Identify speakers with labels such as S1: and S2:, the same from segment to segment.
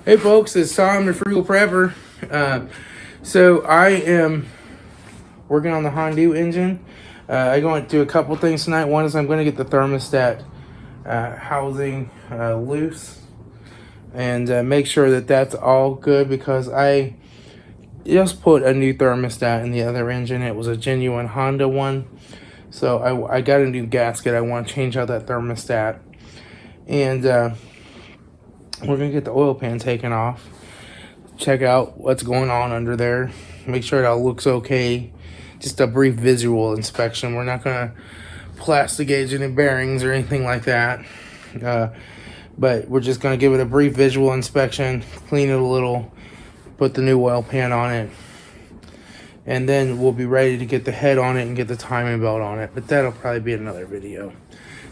S1: Hey folks, it's Tom, the Frugal Prepper. So I am working on the Honda engine. I'm going to do a couple things tonight. One is I'm going to get the thermostat housing loose and make sure that that's all good, because I just put a new thermostat in the other engine. It was a genuine Honda one. So I got a new gasket. I want to change out that thermostat. And we're going to get the oil pan taken off. Check out what's going on under there. Make sure it all looks okay. Just a brief visual inspection. We're not going to plastic gauge any bearings or anything like that. But we're just going to give it a brief visual inspection, clean it a little, put the new oil pan on it, and then we'll be ready to get the head on it and get the timing belt on it. But that'll probably be another video.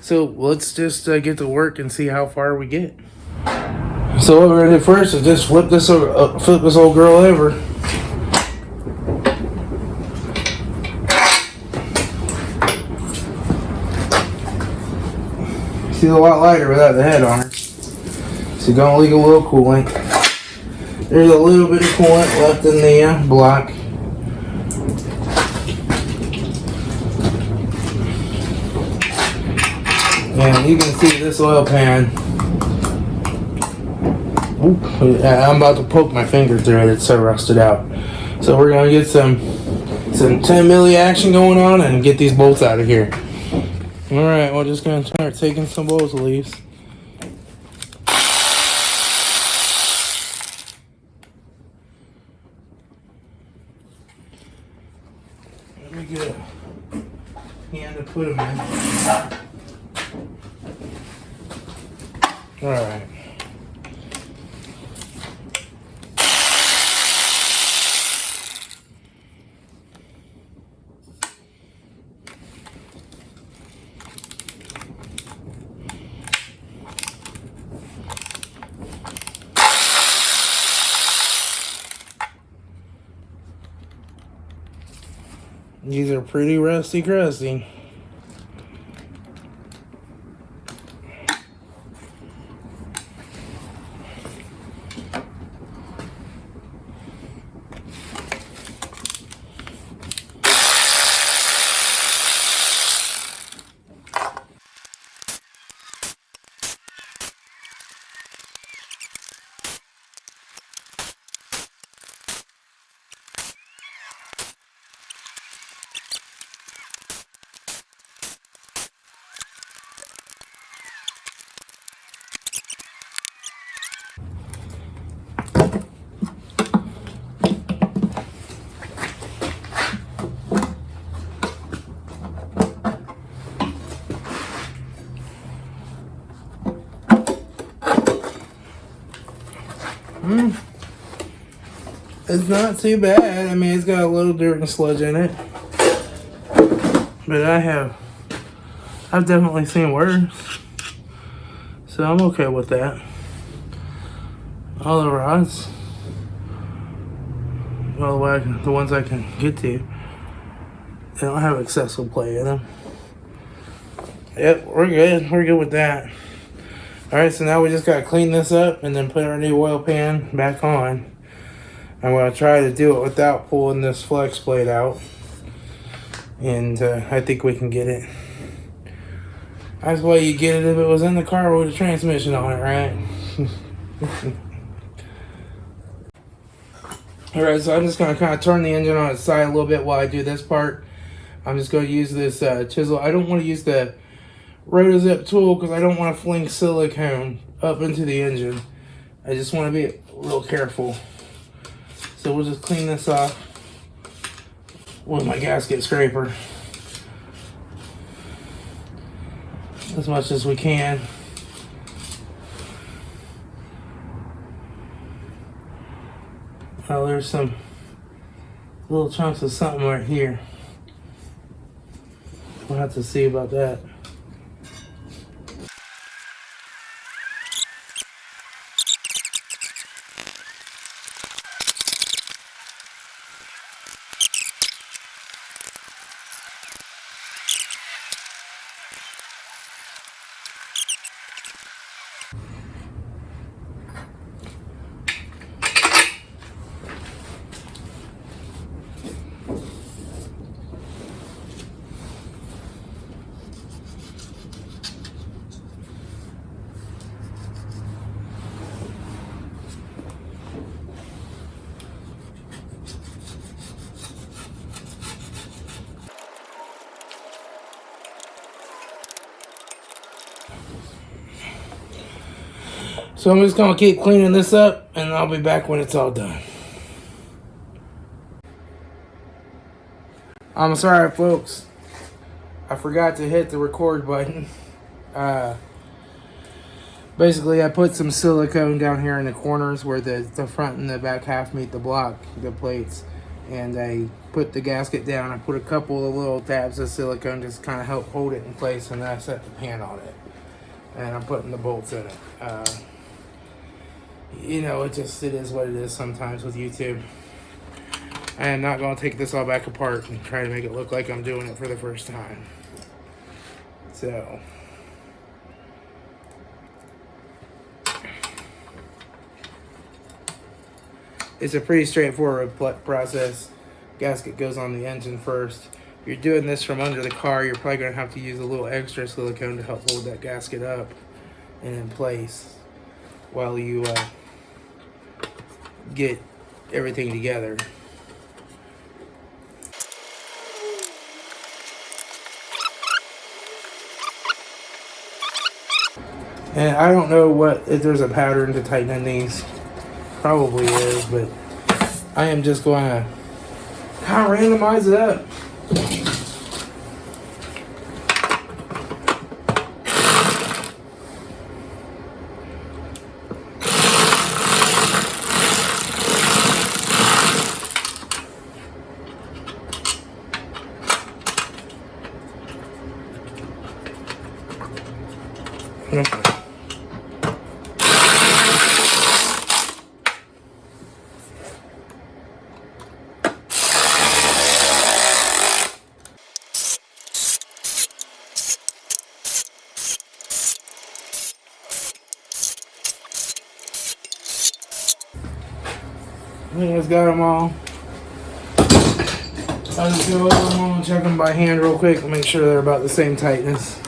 S1: So let's just get to work and see how far we get. So what we're gonna do first is just flip this old girl over. She's a lot lighter without the head on her. She's gonna leak a little coolant. There's a little bit of coolant left in the block. And you can see this oil pan. I'm about to poke my finger through it. It's so rusted out. So we're gonna get some 10 milli action going on and get these bolts out of here. All right, we're just gonna start taking some bolt leaves. Let me get a hand to put them in. All right. These are pretty rusty crusty. It's not too bad. I mean, it's got a little dirt and sludge in it, but I've definitely seen worse, so I'm okay with that. All the rods, well, the ones I can get to, they don't have excessive play in them. Yep, we're good. We're good with that. All right, so now we just gotta clean this up and then put our new oil pan back on. I'm going to try to do it without pulling this flex plate out. And I think we can get it. That's why you get it if it was in the car with a transmission on it, right? Alright, so I'm just going to kind of turn the engine on its side a little bit while I do this part. I'm just going to use this chisel. I don't want to use the rotozip tool because I don't want to fling silicone up into the engine. I just want to be real careful. So we'll just clean this off with my gasket scraper as much as we can. Oh, there's some little chunks of something right here. We'll have to see about that. So I'm just gonna keep cleaning this up and I'll be back when it's all done. I'm sorry folks, I forgot to hit the record button. Basically I put some silicone down here in the corners where the front and the back half meet the block, the plates. And I put the gasket down. I put a couple of little dabs of silicone just kind of help hold it in place, and then I set the pan on it. And I'm putting the bolts in it. You know, it is what it is sometimes with YouTube. I am not going to take this all back apart and try to make it look like I'm doing it for the first time. So, it's a pretty straightforward process. Gasket goes on the engine first. If you're doing this from under the car, you're probably going to have to use a little extra silicone to help hold that gasket up and in place while you get everything together. And I don't know if there's a pattern to tighten these. Probably is, but I am just going to kind of randomize it up. Okay. I think I've got them all. I'll just go over them all and check them by hand real quick and make sure they're about the same tightness.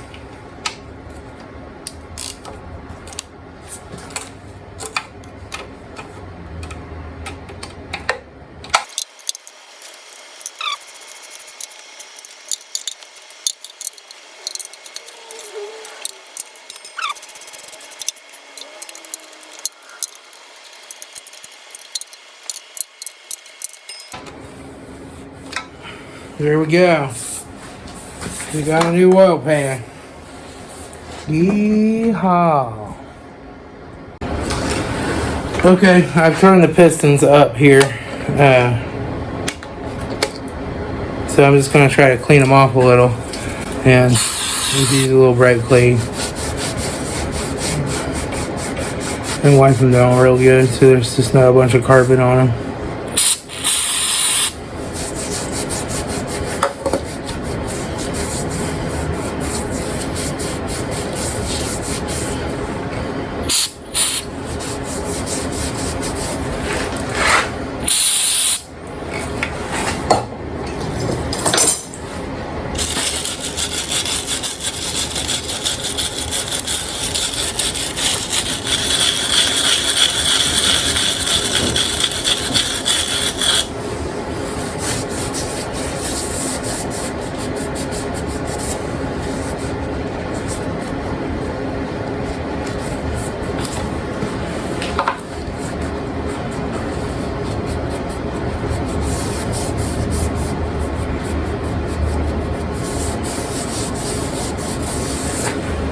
S1: There we go. We got a new oil pan. Yeehaw. Okay, I've turned the pistons up here. So I'm just going to try to clean them off a little. And use a little brake clean. And wipe them down real good so there's just not a bunch of carpet on them.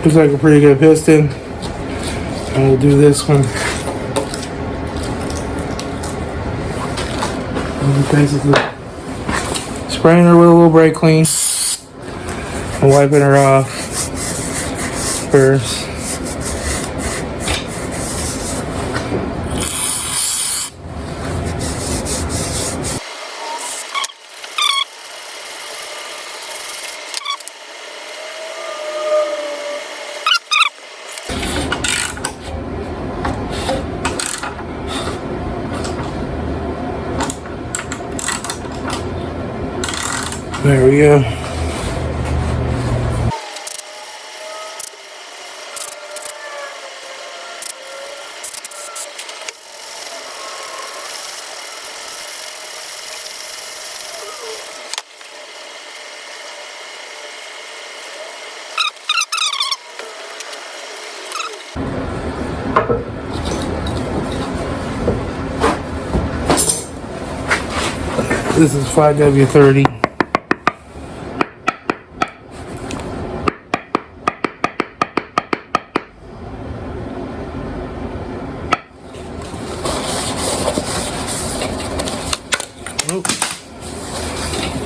S1: Looks like a pretty good piston. And we'll do this one. And basically spraying her with a little brake clean and wiping her off first. There we go. This is 5W30.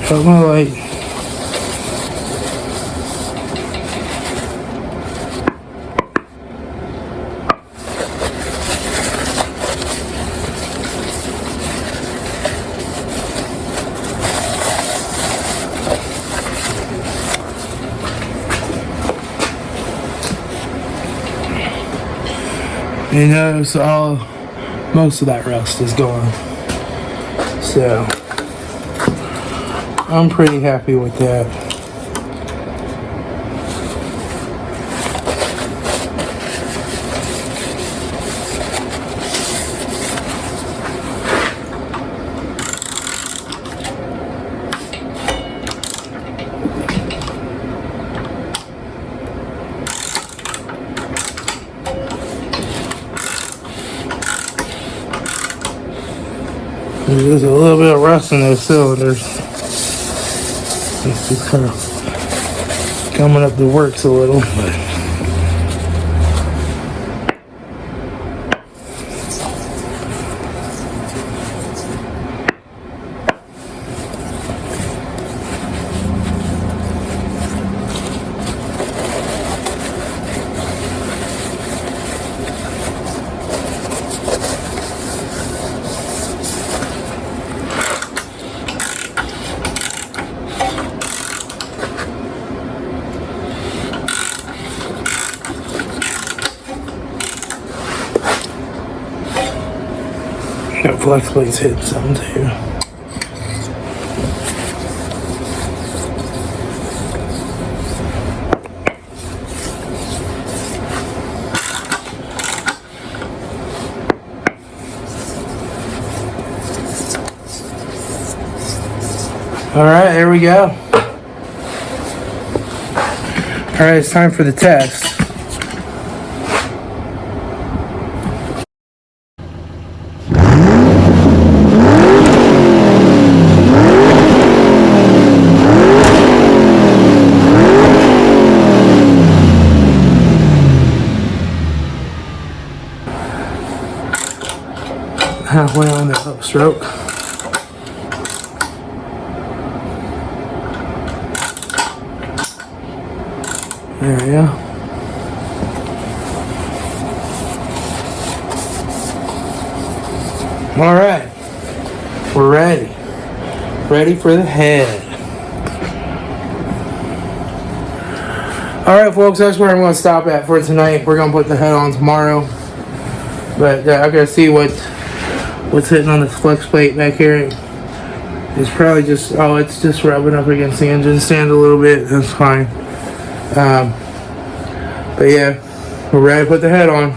S1: Cut my light. You notice most of that rust is gone. So I'm pretty happy with that. There's a little bit of rust in those cylinders. It's just kind of coming up the works a little, but that flex plate's hitting something too. All right, there we go. All right, it's time for the test. Halfway on the upstroke. There we go. All right, we're ready. Ready for the head. All right, folks, that's where I'm going to stop at for tonight. We're going to put the head on tomorrow, but I gotta see what's hitting on this flex plate back here. It's probably just it's just rubbing up against the engine stand a little bit. That's fine. But yeah, we're ready to put the head on.